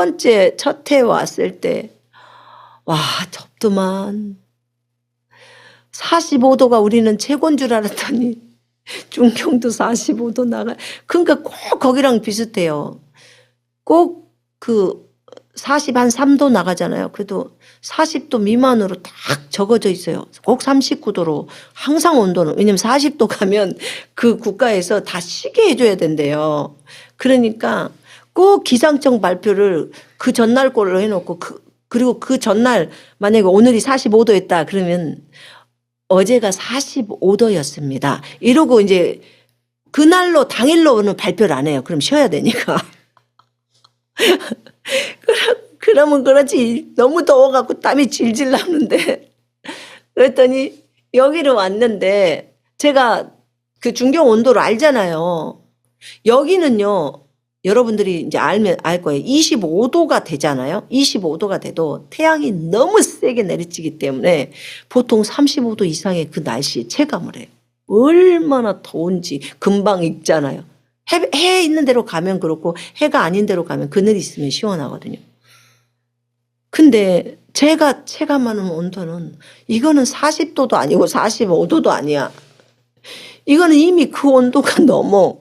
해 왔을 때 와 덥더만 45도가 우리는 최고인 줄 알았더니 중경도 45도 나가. 그러니까 꼭 거기랑 비슷해요. 꼭 그 43도 나가잖아요. 그래도 40도 미만으로 딱 적어져 있어요. 꼭 39도로 항상 온도는. 왜냐면 40도 가면 그 국가에서 다 쉬게 해줘야 된대요. 그러니까 꼭 기상청 발표를 그 전날 걸로 해놓고 그리고 그 전날 만약에 오늘이 45도였다 그러면 어제가 45도였습니다. 이러고 이제 그날로 당일로는 발표를 안 해요. 그럼 쉬어야 되니까. 그러면 그렇지 너무 더워갖고 땀이 질질 나는데 그랬더니 여기를 왔는데 제가 그 중경 온도를 알잖아요. 여기는요 여러분들이 이제 알면 알 거예요. 25도가 되잖아요. 25도가 돼도 태양이 너무 세게 내리치기 때문에 보통 35도 이상의 그 날씨에 체감을 해요. 얼마나 더운지 금방 익잖아요. 해 있는 데로 가면 그렇고 해가 아닌 데로 가면 그늘 있으면 시원하거든요. 근데 제가 체감하는 온도는 이거는 40도도 아니고 45도도 아니야. 이거는 이미 그 온도가 넘어.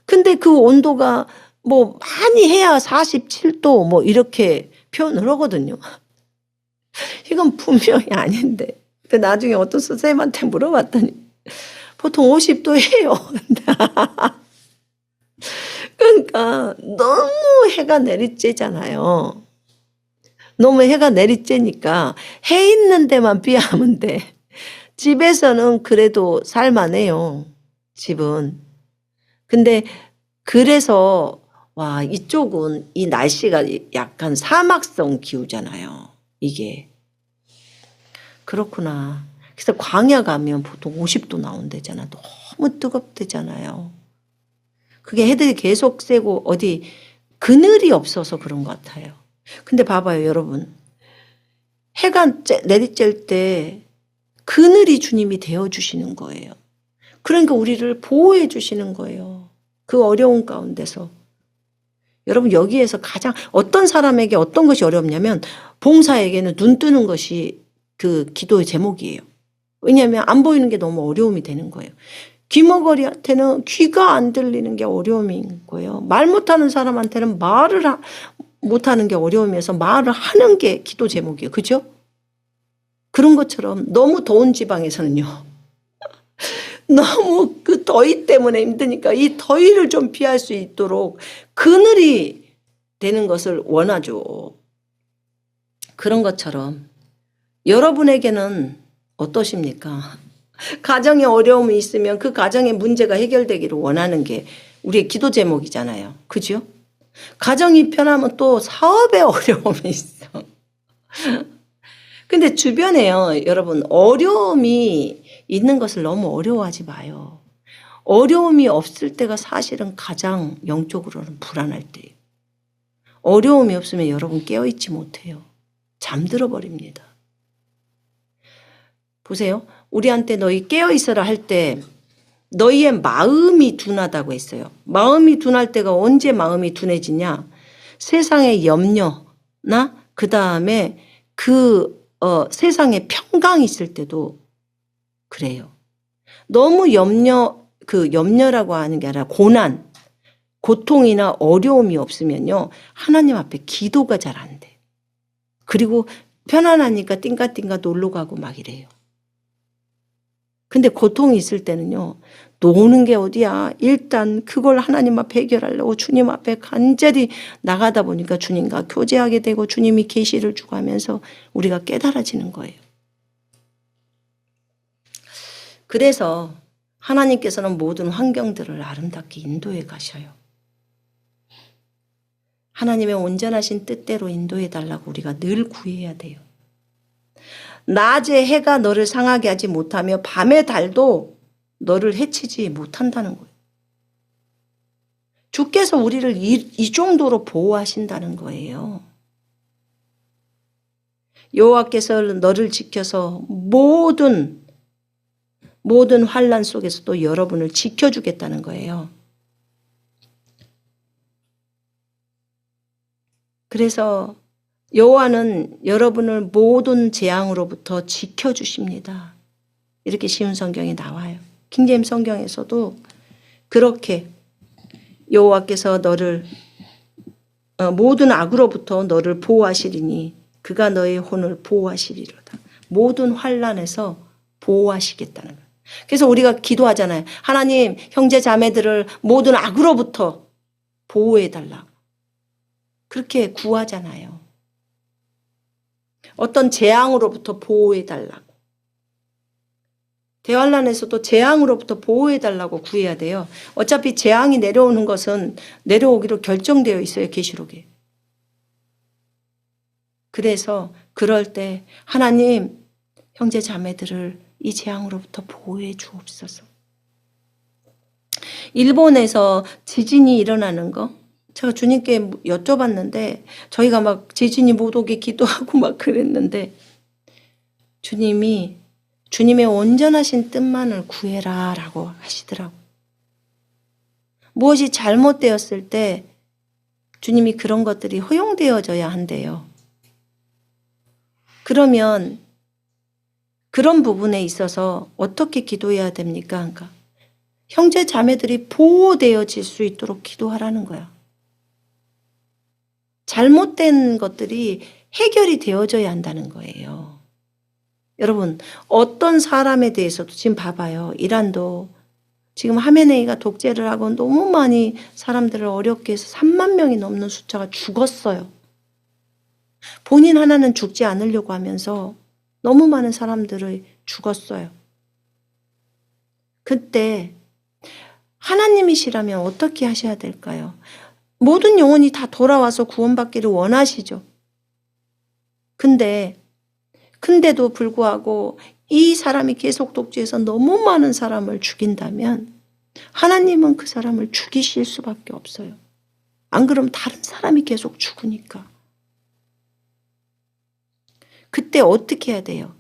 근데 그 온도가 뭐 많이 해야 47도 뭐 이렇게 표현을 하거든요. 이건 분명히 아닌데. 근데 나중에 어떤 선생님한테 물어봤더니 보통 50도 해요. 그러니까 너무 해가 내리쬐잖아요. 너무 해가 내리쬐니까 해 있는 데만 비하면 돼. 집에서는 그래도 살만해요. 집은. 근데 그래서 와 이쪽은 이 날씨가 약간 사막성 기후잖아요. 이게. 그렇구나. 그래서 광야 가면 보통 50도 나온대잖아. 너무 뜨겁대잖아요. 그게 해들이 계속 세고 어디 그늘이 없어서 그런 것 같아요. 근데 봐봐요 여러분. 해가 내리쬐 때 그늘이 주님이 되어주시는 거예요. 그러니까 우리를 보호해 주시는 거예요. 그 어려운 가운데서. 여러분 여기에서 가장 어떤 사람에게 어떤 것이 어렵냐면 봉사에게는 눈 뜨는 것이 그 기도의 제목이에요. 왜냐하면 안 보이는 게 너무 어려움이 되는 거예요. 귀머거리한테는 귀가 안 들리는 게 어려움인 거예요. 말 못하는 사람한테는 말을 못하는 게 어려움이어서 말을 하는 게 기도 제목이에요. 그죠? 그런 것처럼 너무 더운 지방에서는요. 너무 그 더위 때문에 힘드니까 이 더위를 좀 피할 수 있도록 그늘이 되는 것을 원하죠. 그런 것처럼 여러분에게는 어떠십니까? 가정에 어려움이 있으면 그 가정의 문제가 해결되기를 원하는 게 우리의 기도 제목이잖아요. 그죠? 가정이 편하면 또 사업에 어려움이 있어. 근데 주변에요, 여러분, 어려움이 있는 것을 너무 어려워하지 마요. 어려움이 없을 때가 사실은 가장 영적으로는 불안할 때예요. 어려움이 없으면 여러분 깨어있지 못해요. 잠들어 버립니다. 보세요. 우리한테 너희 깨어있어라 할 때 너희의 마음이 둔하다고 했어요. 마음이 둔할 때가 언제 마음이 둔해지냐? 세상의 염려나 그 다음에 세상에 평강이 있을 때도 그래요. 너무 염려라고 하는 게 아니라 고난, 고통이나 어려움이 없으면요. 하나님 앞에 기도가 잘 안 돼. 그리고 편안하니까 띵가띵가 놀러 가고 막 이래요. 근데 고통이 있을 때는요, 노는 게 어디야. 일단 그걸 하나님 앞에 해결하려고 주님 앞에 간절히 나가다 보니까 주님과 교제하게 되고 주님이 계시를 주고 하면서 우리가 깨달아지는 거예요. 그래서 하나님께서는 모든 환경들을 아름답게 인도해 가셔요. 하나님의 온전하신 뜻대로 인도해 달라고 우리가 늘 구해야 돼요. 낮에 해가 너를 상하게 하지 못하며 밤의 달도 너를 해치지 못한다는 거예요. 주께서 우리를 이 정도로 보호하신다는 거예요. 여호와께서 너를 지켜서 모든 환난 속에서도 여러분을 지켜주겠다는 거예요. 그래서 여호와는 여러분을 모든 재앙으로부터 지켜주십니다. 이렇게 쉬운 성경에 나와요. 킹제임스 성경에서도 그렇게 여호와께서 너를 모든 악으로부터 너를 보호하시리니 그가 너의 혼을 보호하시리로다. 모든 환난에서 보호하시겠다는 거예요. 그래서 우리가 기도하잖아요. 하나님, 형제 자매들을 모든 악으로부터 보호해달라고. 그렇게 구하잖아요. 어떤 재앙으로부터 보호해달라고. 대환란에서도 재앙으로부터 보호해달라고 구해야 돼요. 어차피 재앙이 내려오는 것은 내려오기로 결정되어 있어요. 계시록에. 그래서 그럴 때 하나님, 형제 자매들을 이 재앙으로부터 보호해 주옵소서. 일본에서 지진이 일어나는 거 제가 주님께 여쭤봤는데 저희가 막 지진이 못 오게 기도하고 막 그랬는데 주님이 주님의 온전하신 뜻만을 구해라 라고 하시더라고요. 무엇이 잘못되었을 때 주님이 그런 것들이 허용되어져야 한대요. 그러면 그런 부분에 있어서 어떻게 기도해야 됩니까? 그러니까 형제 자매들이 보호되어질 수 있도록 기도하라는 거야. 잘못된 것들이 해결이 되어져야 한다는 거예요. 여러분, 어떤 사람에 대해서도 지금 봐봐요. 이란도 지금 하메네이가 독재를 하고 너무 많이 사람들을 어렵게 해서 3만 명이 넘는 숫자가 죽었어요. 본인 하나는 죽지 않으려고 하면서 너무 많은 사람들이 죽었어요. 그때 하나님이시라면 어떻게 하셔야 될까요? 모든 영혼이 다 돌아와서 구원받기를 원하시죠. 근데도 불구하고 이 사람이 계속 독재해서 너무 많은 사람을 죽인다면 하나님은 그 사람을 죽이실 수밖에 없어요. 안 그러면 다른 사람이 계속 죽으니까. 그때 어떻게 해야 돼요?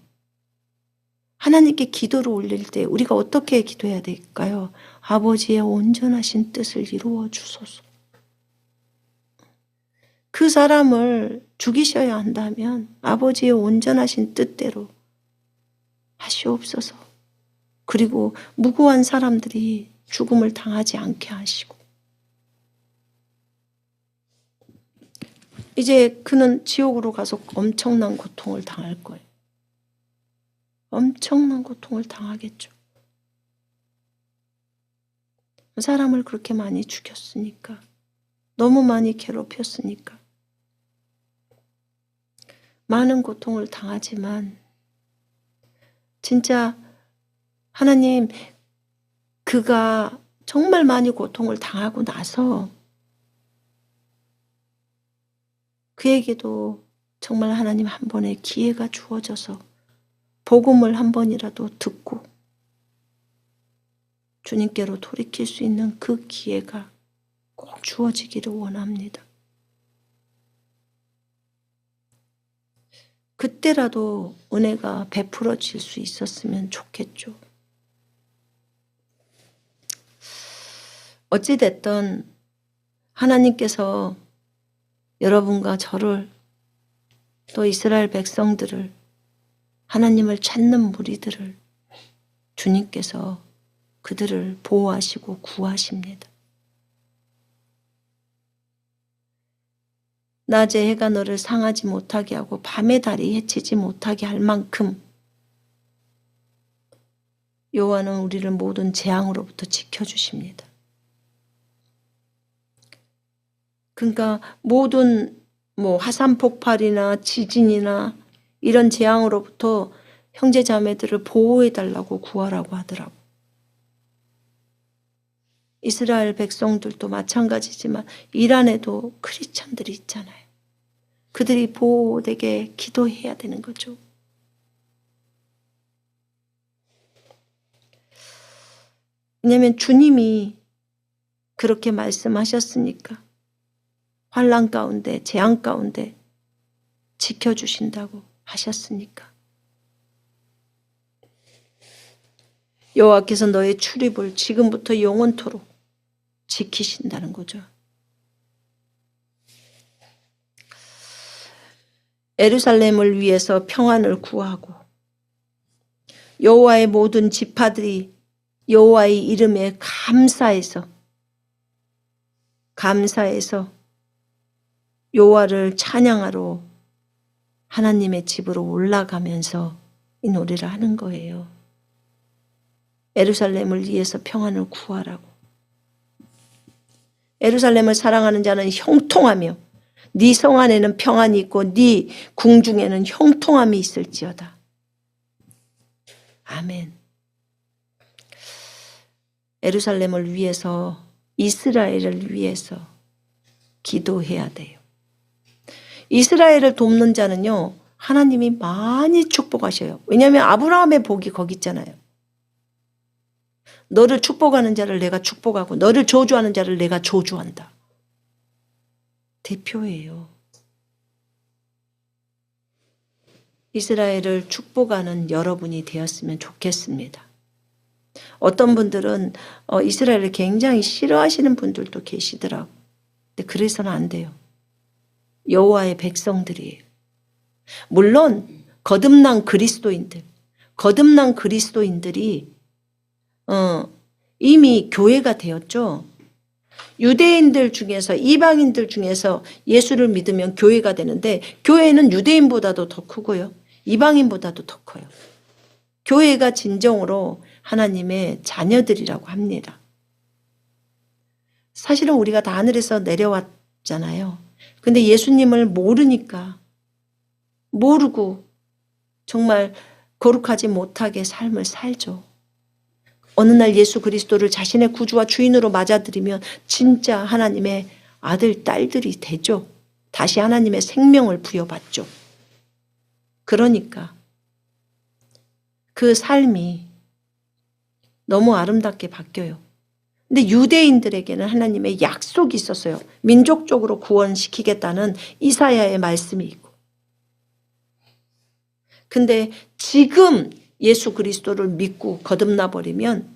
하나님께 기도를 올릴 때 우리가 어떻게 기도해야 될까요? 아버지의 온전하신 뜻을 이루어 주소서. 그 사람을 죽이셔야 한다면 아버지의 온전하신 뜻대로 하시옵소서. 그리고 무고한 사람들이 죽음을 당하지 않게 하시고. 이제 그는 지옥으로 가서 엄청난 고통을 당할 거예요. 엄청난 고통을 당하겠죠. 사람을 그렇게 많이 죽였으니까. 너무 많이 괴롭혔으니까. 많은 고통을 당하지만 진짜 하나님, 그가 정말 많이 고통을 당하고 나서 그에게도 정말 하나님 한 번의 기회가 주어져서 복음을 한 번이라도 듣고 주님께로 돌이킬 수 있는 그 기회가 꼭 주어지기를 원합니다. 그때라도 은혜가 베풀어질 수 있었으면 좋겠죠. 어찌됐든 하나님께서 여러분과 저를 또 이스라엘 백성들을 하나님을 찾는 무리들을 주님께서 그들을 보호하시고 구하십니다. 낮에 해가 너를 상하지 못하게 하고 밤에 달이 해치지 못하게 할 만큼 여호와는 우리를 모든 재앙으로부터 지켜주십니다. 그러니까 모든 화산 폭발이나 지진이나 이런 재앙으로부터 형제 자매들을 보호해달라고 구하라고 하더라고. 이스라엘 백성들도 마찬가지지만 이란에도 크리스찬들이 있잖아요. 그들이 보호되게 기도해야 되는 거죠. 왜냐하면 주님이 그렇게 말씀하셨으니까. 환난 가운데 재앙 가운데 지켜주신다고 하셨으니까. 여호와께서 너의 출입을 지금부터 영원토록 지키신다는 거죠. 예루살렘을 위해서 평안을 구하고 여호와의 모든 지파들이 여호와의 이름에 감사해서 여호와를 찬양하러 하나님의 집으로 올라가면서 이 노래를 하는 거예요. 예루살렘을 위해서 평안을 구하라고. 예루살렘을 사랑하는 자는 형통하며 네 성 안에는 평안이 있고 네 궁중에는 형통함이 있을지어다. 아멘. 예루살렘을 위해서, 이스라엘을 위해서 기도해야 돼요. 이스라엘을 돕는 자는요, 하나님이 많이 축복하셔요. 왜냐하면 아브라함의 복이 거기 있잖아요. 너를 축복하는 자를 내가 축복하고 너를 저주하는 자를 내가 저주한다. 대표예요. 이스라엘을 축복하는 여러분이 되었으면 좋겠습니다. 어떤 분들은 이스라엘을 굉장히 싫어하시는 분들도 계시더라고요. 근데 그래서는 안 돼요. 여호와의 백성들이에요. 물론 거듭난 그리스도인들이 이미 교회가 되었죠. 유대인들 중에서, 이방인들 중에서 예수를 믿으면 교회가 되는데, 교회는 유대인보다도 더 크고요, 이방인보다도 더 커요. 교회가 진정으로 하나님의 자녀들이라고 합니다. 사실은 우리가 다 하늘에서 내려왔잖아요. 근데 예수님을 모르고 정말 거룩하지 못하게 삶을 살죠. 어느 날 예수 그리스도를 자신의 구주와 주인으로 맞아들이면 진짜 하나님의 아들, 딸들이 되죠. 다시 하나님의 생명을 부여받죠. 그러니까 그 삶이 너무 아름답게 바뀌어요. 근데 유대인들에게는 하나님의 약속이 있었어요. 민족적으로 구원시키겠다는 이사야의 말씀이 있고. 근데 지금 예수 그리스도를 믿고 거듭나 버리면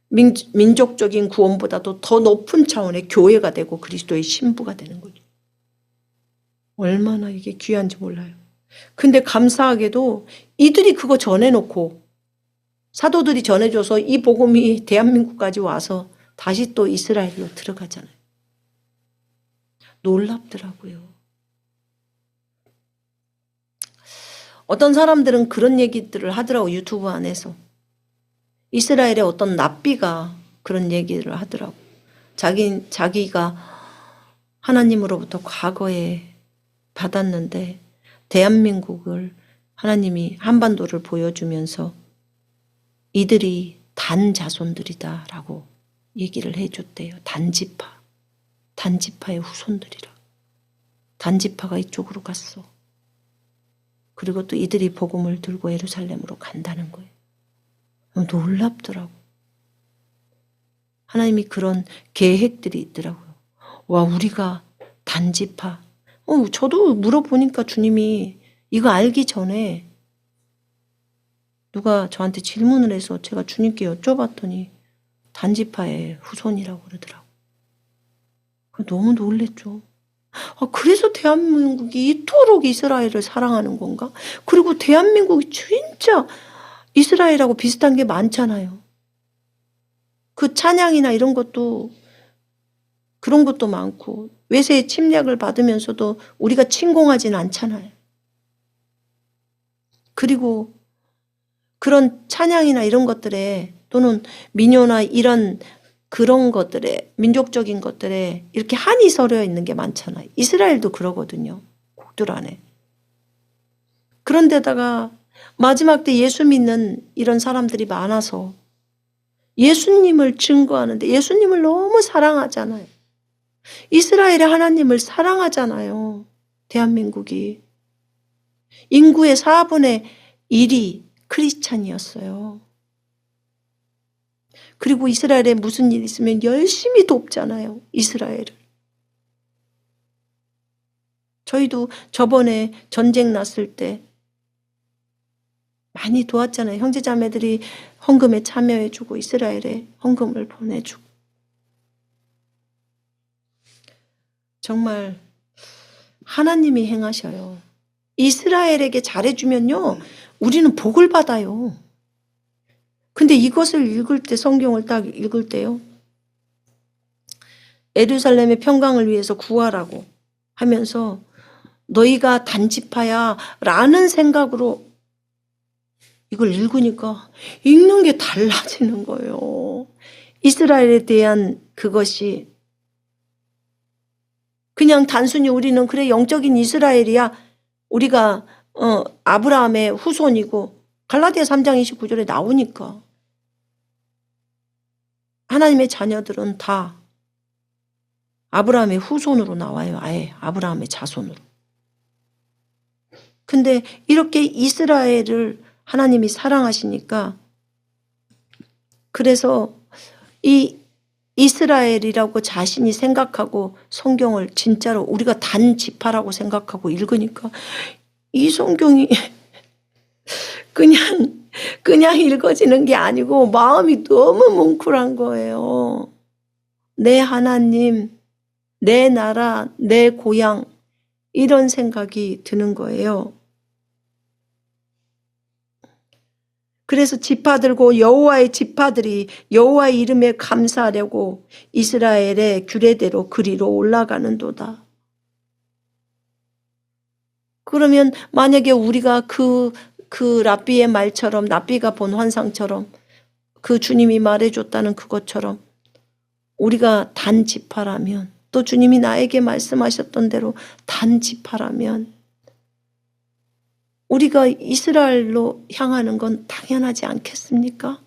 민족적인 구원보다도 더 높은 차원의 교회가 되고 그리스도의 신부가 되는 거죠. 얼마나 이게 귀한지 몰라요. 근데 감사하게도 이들이 그거 전해놓고 사도들이 전해줘서 이 복음이 대한민국까지 와서 다시 또 이스라엘로 들어가잖아요. 놀랍더라고요. 어떤 사람들은 그런 얘기들을 하더라고, 유튜브 안에서. 이스라엘의 어떤 납비가 그런 얘기를 하더라고. 자기가 하나님으로부터 과거에 받았는데 대한민국을 하나님이 한반도를 보여주면서 이들이 단 자손들이다라고 얘기를 해줬대요. 단지파의 후손들이라. 단지파가 이쪽으로 갔어. 그리고 또 이들이 복음을 들고 예루살렘으로 간다는 거예요. 놀랍더라고. 하나님이 그런 계획들이 있더라고요. 와, 우리가 단지파. 저도 물어보니까 주님이 이거 알기 전에 누가 저한테 질문을 해서 제가 주님께 여쭤봤더니 단지파의 후손이라고 그러더라고. 너무 놀랬죠. 그래서 대한민국이 이토록 이스라엘을 사랑하는 건가? 그리고 대한민국이 진짜 이스라엘하고 비슷한 게 많잖아요. 그 찬양이나 이런 것도 그런 것도 많고 외세의 침략을 받으면서도 우리가 침공하지는 않잖아요. 그리고 그런 찬양이나 이런 것들에 또는 민요나 이런 그런 것들에 민족적인 것들에 이렇게 한이 서려 있는 게 많잖아요. 이스라엘도 그러거든요. 곡들 안에. 그런데다가 마지막 때 예수 믿는 이런 사람들이 많아서 예수님을 증거하는데 예수님을 너무 사랑하잖아요. 이스라엘의 하나님을 사랑하잖아요. 대한민국이. 인구의 4분의 1이 크리스찬이었어요. 그리고 이스라엘에 무슨 일 있으면 열심히 돕잖아요. 이스라엘을. 저희도 저번에 전쟁 났을 때 많이 도왔잖아요. 형제자매들이 헌금에 참여해주고 이스라엘에 헌금을 보내주고. 정말 하나님이 행하셔요. 이스라엘에게 잘해주면요, 우리는 복을 받아요. 근데 이것을 읽을 때, 성경을 딱 읽을 때요, 예루살렘의 평강을 위해서 구하라고 하면서 너희가 단지파야 라는 생각으로 이걸 읽으니까 읽는 게 달라지는 거예요. 이스라엘에 대한 그것이 그냥 단순히 우리는 그래 영적인 이스라엘이야, 우리가 아브라함의 후손이고 갈라디아 3장 29절에 나오니까 하나님의 자녀들은 다 아브라함의 후손으로 나와요. 아예 아브라함의 자손으로. 근데 이렇게 이스라엘을 하나님이 사랑하시니까 그래서 이 이스라엘이라고 자신이 생각하고 성경을 진짜로 우리가 단지파라고 생각하고 읽으니까 이 성경이 그냥 읽어지는 게 아니고 마음이 너무 뭉클한 거예요. 내 하나님, 내 나라, 내 고향, 이런 생각이 드는 거예요. 그래서 지파들고 여호와의 지파들이 여호와의 이름에 감사하려고 이스라엘의 규례대로 그리로 올라가는도다. 그러면 만약에 우리가 그 랍비의 말처럼, 랍비가 본 환상처럼, 그 주님이 말해줬다는 그것처럼 우리가 단지파라면, 또 주님이 나에게 말씀하셨던 대로 단지파라면 우리가 이스라엘로 향하는 건 당연하지 않겠습니까?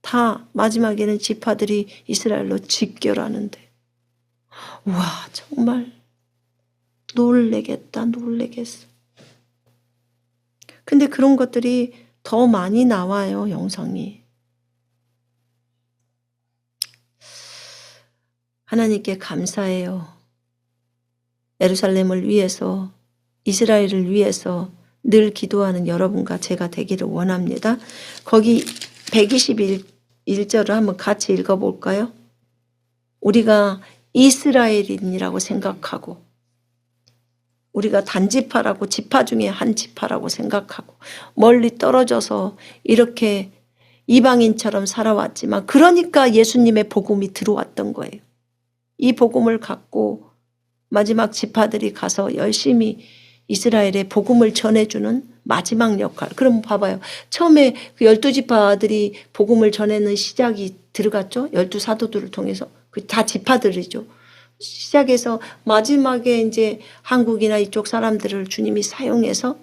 다 마지막에는 지파들이 이스라엘로 집결하는데, 와, 정말 놀래겠어. 근데 그런 것들이 더 많이 나와요, 영상이. 하나님께 감사해요. 예루살렘을 위해서, 이스라엘을 위해서 늘 기도하는 여러분과 제가 되기를 원합니다. 거기 121절을 한번 같이 읽어볼까요? 우리가 이스라엘인이라고 생각하고, 우리가 단지파라고, 지파 중에 한 지파라고 생각하고, 멀리 떨어져서 이렇게 이방인처럼 살아왔지만, 그러니까 예수님의 복음이 들어왔던 거예요. 이 복음을 갖고 마지막 지파들이 가서 열심히 이스라엘에 복음을 전해주는 마지막 역할. 그럼 봐봐요. 처음에 그 12지파들이 복음을 전하는 시작이 들어갔죠. 12사도들을 통해서. 다 지파들이죠. 시작해서 마지막에 이제 한국이나 이쪽 사람들을 주님이 사용해서,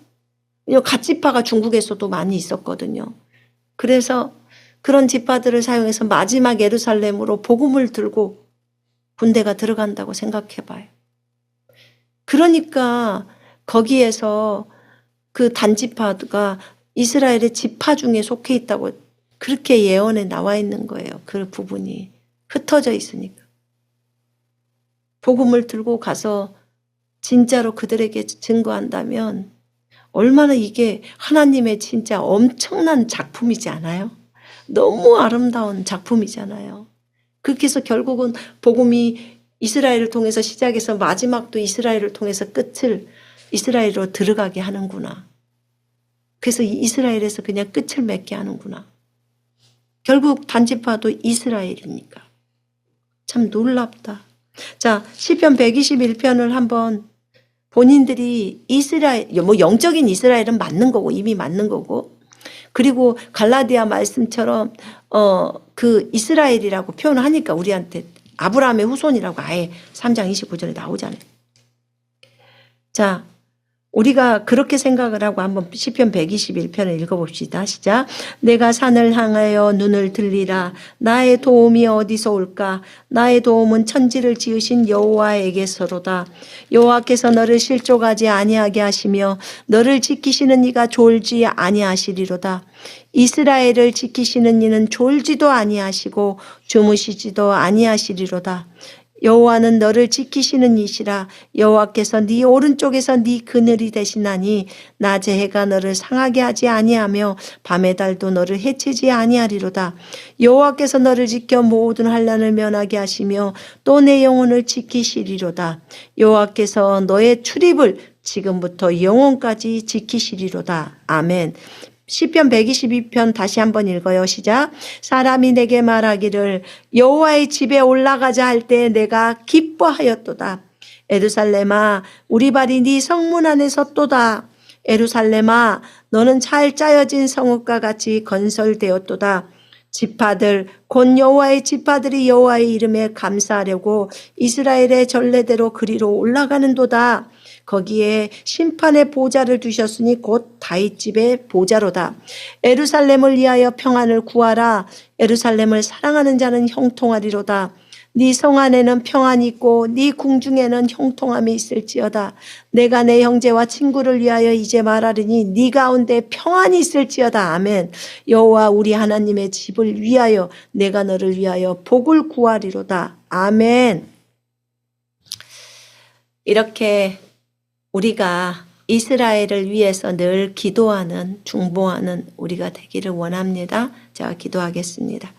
갓지파가 중국에서도 많이 있었거든요. 그래서 그런 지파들을 사용해서 마지막 예루살렘으로 복음을 들고 군대가 들어간다고 생각해 봐요. 그러니까 거기에서 그 단지파가 이스라엘의 지파 중에 속해 있다고 그렇게 예언에 나와 있는 거예요. 그 부분이 흩어져 있으니까. 복음을 들고 가서 진짜로 그들에게 증거한다면 얼마나 이게 하나님의 진짜 엄청난 작품이지 않아요? 너무 아름다운 작품이잖아요. 그렇게 해서 결국은 복음이 이스라엘을 통해서 시작해서 마지막도 이스라엘을 통해서 끝을 이스라엘로 들어가게 하는구나. 그래서 이스라엘에서 그냥 끝을 맺게 하는구나. 결국 단지파도 이스라엘이니까. 참 놀랍다. 자, 시편 121편을 한번 본인들이 이스라엘, 영적인 이스라엘은 맞는 거고, 이미 맞는 거고, 그리고 갈라디아 말씀처럼 그 이스라엘이라고 표현하니까 우리한테 아브라함의 후손이라고 아예 3장 29절에 나오잖아요. 자, 우리가 그렇게 생각을 하고 한번 시편 121편을 읽어봅시다. 시작. 내가 산을 향하여 눈을 들리라. 나의 도움이 어디서 올까? 나의 도움은 천지를 지으신 여호와에게서로다. 여호와께서 너를 실족하지 아니하게 하시며 너를 지키시는 이가 졸지 아니하시리로다. 이스라엘을 지키시는 이는 졸지도 아니하시고 주무시지도 아니하시리로다. 여호와는 너를 지키시는 이시라. 여호와께서 네 오른쪽에서 네 그늘이 되시나니 낮의 해가 너를 상하게 하지 아니하며 밤의 달도 너를 해치지 아니하리로다. 여호와께서 너를 지켜 모든 환난을 면하게 하시며 또 내 영혼을 지키시리로다. 여호와께서 너의 출입을 지금부터 영원까지 지키시리로다. 아멘. 시편 122편 다시 한번 읽어요. 시작. 사람이 내게 말하기를 여호와의 집에 올라가자 할 때 내가 기뻐하였도다. 예루살렘아 우리 발이 네 성문 안에 섰도다. 예루살렘아 너는 잘 짜여진 성읍과 같이 건설되었도다. 지파들 곧 여호와의 지파들이 여호와의 이름에 감사하려고 이스라엘의 전례대로 그리로 올라가는도다. 거기에 심판의 보좌를 두셨으니 곧 다윗집의 보좌로다. 예루살렘을 위하여 평안을 구하라. 예루살렘을 사랑하는 자는 형통하리로다. 네 성 안에는 평안이 있고 네 궁중에는 형통함이 있을지어다. 내가 내 형제와 친구를 위하여 이제 말하리니 네 가운데 평안이 있을지어다. 아멘. 여호와 우리 하나님의 집을 위하여 내가 너를 위하여 복을 구하리로다. 아멘. 이렇게 우리가 이스라엘을 위해서 늘 기도하는 중보하는 우리가 되기를 원합니다. 제가 기도하겠습니다.